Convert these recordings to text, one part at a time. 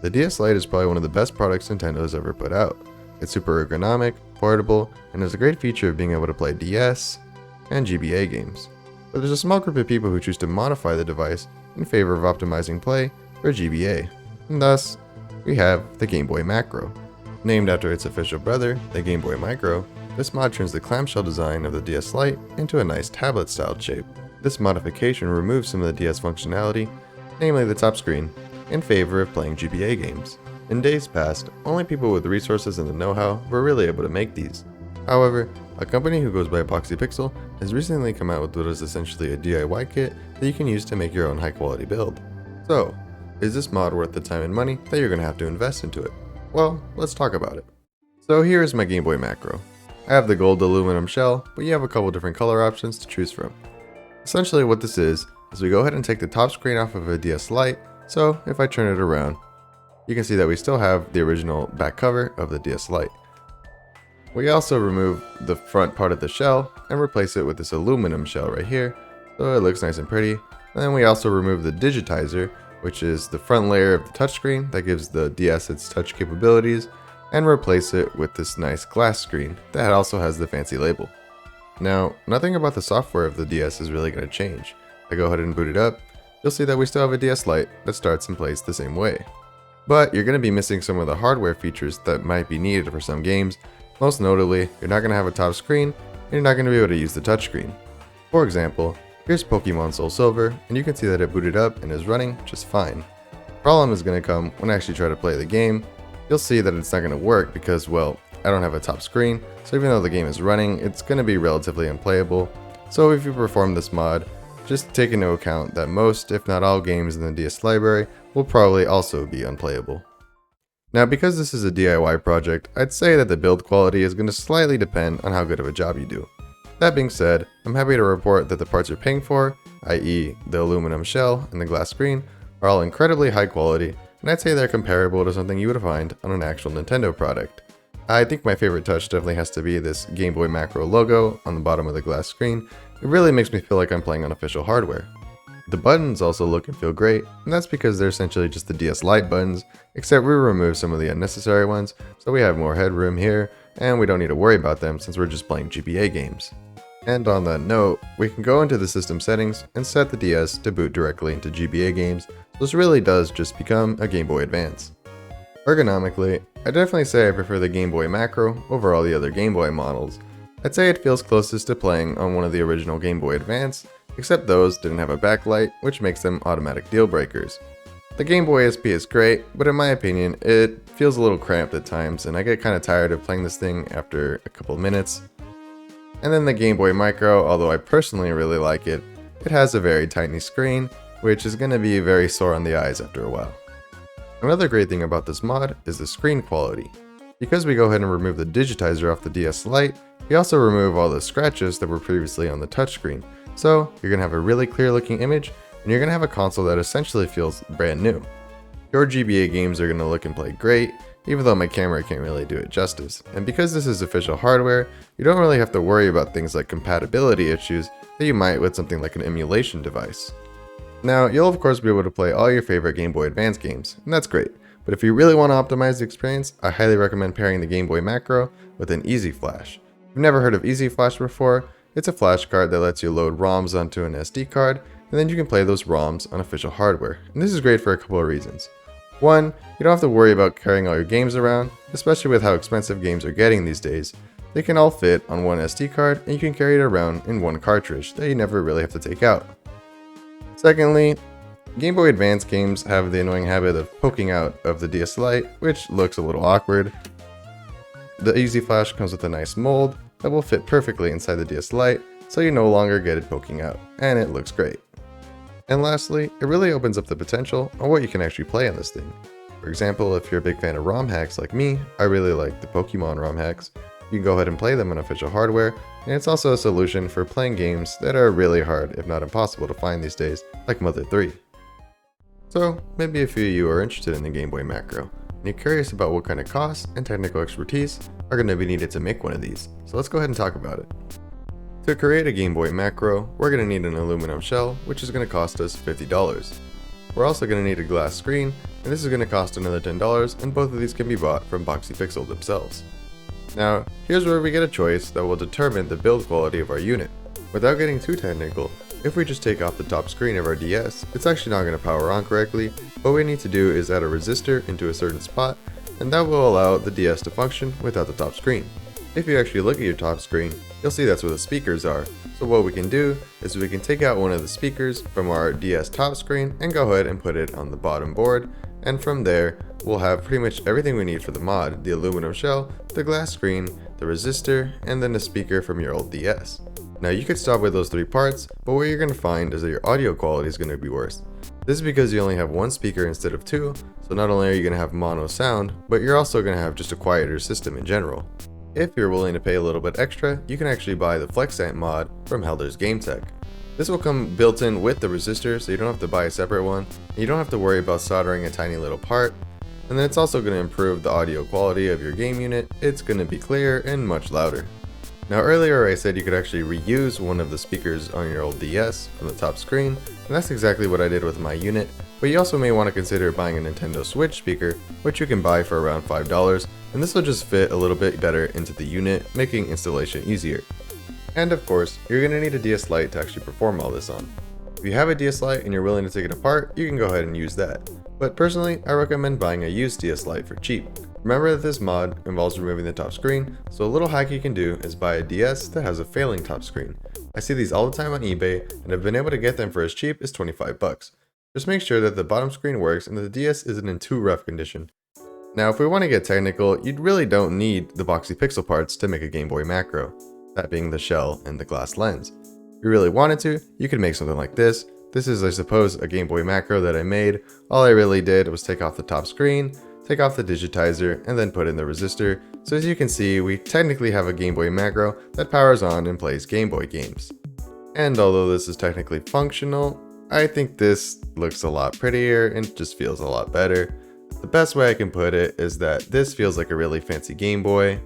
The DS Lite is probably one of the best products Nintendo has ever put out. It's super ergonomic, portable, and has a great feature of being able to play DS and GBA games. But there's a small group of people who choose to modify the device in favor of optimizing play for GBA, and thus, we have the Gameboy Macro. Named after its official brother, the Gameboy Micro, this mod turns the clamshell design of the DS Lite into a nice tablet-styled shape. This modification removes some of the DS functionality, namely the top screen, in favor of playing GBA games. In days past, only people with resources and the know-how were really able to make these. However, a company who goes by Boxy Pixel has recently come out with what is essentially a DIY kit that you can use to make your own high-quality build. So, is this mod worth the time and money that you're going to have to invest into it? Well, let's talk about it. So here is my Gameboy Macro. I have the gold aluminum shell, but you have a couple different color options to choose from. Essentially what this is we go ahead and take the top screen off of a DS Lite, so if I turn it around, you can see that we still have the original back cover of the DS Lite. We also remove the front part of the shell and replace it with this aluminum shell right here, so it looks nice and pretty. And then we also remove the digitizer, which is the front layer of the touchscreen that gives the DS its touch capabilities, and replace it with this nice glass screen that also has the fancy label. Now, nothing about the software of the DS is really going to change. If I go ahead and boot it up, you'll see that we still have a DS Lite that starts and plays the same way. But you're going to be missing some of the hardware features that might be needed for some games. Most notably, you're not going to have a top screen, and you're not going to be able to use the touchscreen. For example, here's Pokemon Soul Silver, and you can see that it booted up and is running just fine. The problem is going to come when I actually try to play the game. You'll see that it's not going to work because, well, I don't have a top screen, so even though the game is running, it's going to be relatively unplayable. So if you perform this mod, just take into account that most, if not all, games in the DS library will probably also be unplayable. Now, because this is a DIY project, I'd say that the build quality is going to slightly depend on how good of a job you do. That being said, I'm happy to report that the parts you're paying for, i.e. the aluminum shell and the glass screen, are all incredibly high quality, and I'd say they're comparable to something you would find on an actual Nintendo product. I think my favorite touch definitely has to be this Gameboy Macro logo on the bottom of the glass screen. It really makes me feel like I'm playing on official hardware. The buttons also look and feel great, and that's because they're essentially just the DS Lite buttons, except we removed some of the unnecessary ones, so we have more headroom here, and we don't need to worry about them since we're just playing GBA games. And on that note, we can go into the system settings and set the DS to boot directly into GBA games, so this really does just become a Game Boy Advance. Ergonomically, I definitely say I prefer the Gameboy Macro over all the other Game Boy models. I'd say it feels closest to playing on one of the original Game Boy Advance, except those didn't have a backlight, which makes them automatic deal breakers. The Game Boy SP is great, but in my opinion, it feels a little cramped at times, and I get kind of tired of playing this thing after a couple of minutes. And then the Game Boy Micro, although I personally really like it, it has a very tiny screen, which is going to be very sore on the eyes after a while. Another great thing about this mod is the screen quality. Because we go ahead and remove the digitizer off the DS Lite, we also remove all the scratches that were previously on the touchscreen. So you're going to have a really clear looking image, and you're going to have a console that essentially feels brand new. Your GBA games are going to look and play great, even though my camera can't really do it justice. And because this is official hardware, you don't really have to worry about things like compatibility issues that you might with something like an emulation device. Now, you'll of course be able to play all your favorite Game Boy Advance games, and that's great. But if you really want to optimize the experience, I highly recommend pairing the Game Boy Macro with an Easy Flash. If you've never heard of Easy Flash before, it's a flash card that lets you load ROMs onto an SD card, and then you can play those ROMs on official hardware. And this is great for a couple of reasons. One, you don't have to worry about carrying all your games around, especially with how expensive games are getting these days. They can all fit on one SD card, and you can carry it around in one cartridge that you never really have to take out. Secondly, Game Boy Advance games have the annoying habit of poking out of the DS Lite, which looks a little awkward. The Easy Flash comes with a nice mold that will fit perfectly inside the DS Lite, so you no longer get it poking out, and it looks great. And lastly, it really opens up the potential on what you can actually play on this thing. For example, if you're a big fan of ROM hacks like me, I really like the Pokemon ROM hacks. You can go ahead and play them on official hardware, and it's also a solution for playing games that are really hard, if not impossible to find these days, like Mother 3. So, maybe a few of you are interested in the Game Boy Macro, and you're curious about what kind of costs and technical expertise are going to be needed to make one of these, so let's go ahead and talk about it. To create a Game Boy Macro, we're going to need an aluminum shell, which is going to cost us $50. We're also going to need a glass screen, and this is going to cost another $10, and both of these can be bought from Boxy Pixel themselves. Now, here's where we get a choice that will determine the build quality of our unit. Without getting too technical, if we just take off the top screen of our DS, it's actually not going to power on correctly. What we need to do is add a resistor into a certain spot, and that will allow the DS to function without the top screen. If you actually look at your top screen, you'll see that's where the speakers are. So what we can do is we can take out one of the speakers from our DS top screen and go ahead and put it on the bottom board, and from there we'll have pretty much everything we need for the mod: the aluminum shell, the glass screen, the resistor, and then the speaker from your old DS. Now you could stop with those three parts, but what you're going to find is that your audio quality is going to be worse. This is because you only have one speaker instead of two, so not only are you going to have mono sound, but you're also going to have just a quieter system in general. If you're willing to pay a little bit extra, you can actually buy the FlexAmp mod from Helder's GameTech. This will come built in with the resistor, so you don't have to buy a separate one, and you don't have to worry about soldering a tiny little part. And then it's also going to improve the audio quality of your game unit. It's going to be clearer and much louder. Now earlier I said you could actually reuse one of the speakers on your old DS from the top screen, and that's exactly what I did with my unit, but you also may want to consider buying a Nintendo Switch speaker, which you can buy for around $5, and this will just fit a little bit better into the unit, making installation easier. And of course, you're going to need a DS Lite to actually perform all this on. If you have a DS Lite and you're willing to take it apart, you can go ahead and use that. But personally, I recommend buying a used DS Lite for cheap. Remember that this mod involves removing the top screen, so a little hack you can do is buy a DS that has a failing top screen. I see these all the time on eBay, and I've been able to get them for as cheap as 25 bucks. Just make sure that the bottom screen works and that the DS isn't in too rough condition. Now if we want to get technical, you really don't need the Boxy Pixel parts to make a Gameboy Macro, that being the shell and the glass lens. If you really wanted to, you could make something like this. This is, I suppose, a Gameboy Macro that I made. All I really did was take off the top screen, take off the digitizer, and then put in the resistor. So as you can see, we technically have a Gameboy Macro that powers on and plays Game Boy games. And although this is technically functional, I think this looks a lot prettier and just feels a lot better. The best way I can put it is that this feels like a really fancy Game Boy,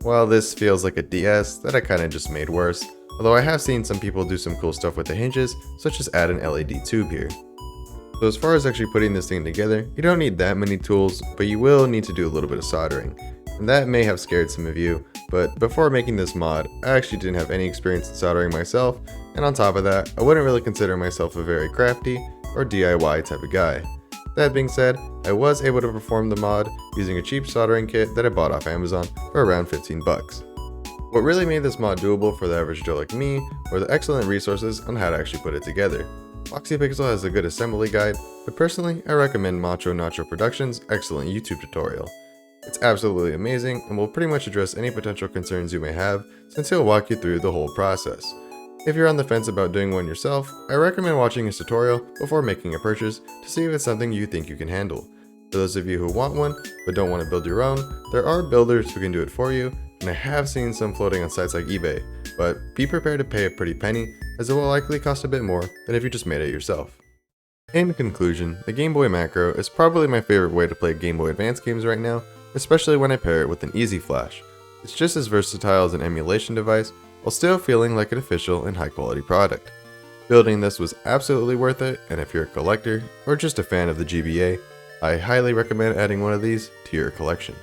while this feels like a DS that I kinda just made worse. Although I have seen some people do some cool stuff with the hinges, such as add an LED tube here. So as far as actually putting this thing together, you don't need that many tools, but you will need to do a little bit of soldering. And that may have scared some of you, but before making this mod, I actually didn't have any experience in soldering myself, and on top of that, I wouldn't really consider myself a very crafty or DIY type of guy. That being said, I was able to perform the mod using a cheap soldering kit that I bought off Amazon for around 15 bucks. What really made this mod doable for the average Joe like me were the excellent resources on how to actually put it together. Boxy Pixel has a good assembly guide, but personally I recommend Nacho Productions' excellent YouTube tutorial. It's absolutely amazing and will pretty much address any potential concerns you may have, since he'll walk you through the whole process. If you're on the fence about doing one yourself, I recommend watching his tutorial before making a purchase to see if it's something you think you can handle. For those of you who want one but don't want to build your own, there are builders who can do it for you, and I have seen some floating on sites like eBay, but be prepared to pay a pretty penny, as it will likely cost a bit more than if you just made it yourself. In conclusion, the Gameboy Macro is probably my favorite way to play Game Boy Advance games right now, especially when I pair it with an Easy Flash. It's just as versatile as an emulation device, while still feeling like an official and high quality product. Building this was absolutely worth it, and if you're a collector, or just a fan of the GBA, I highly recommend adding one of these to your collection.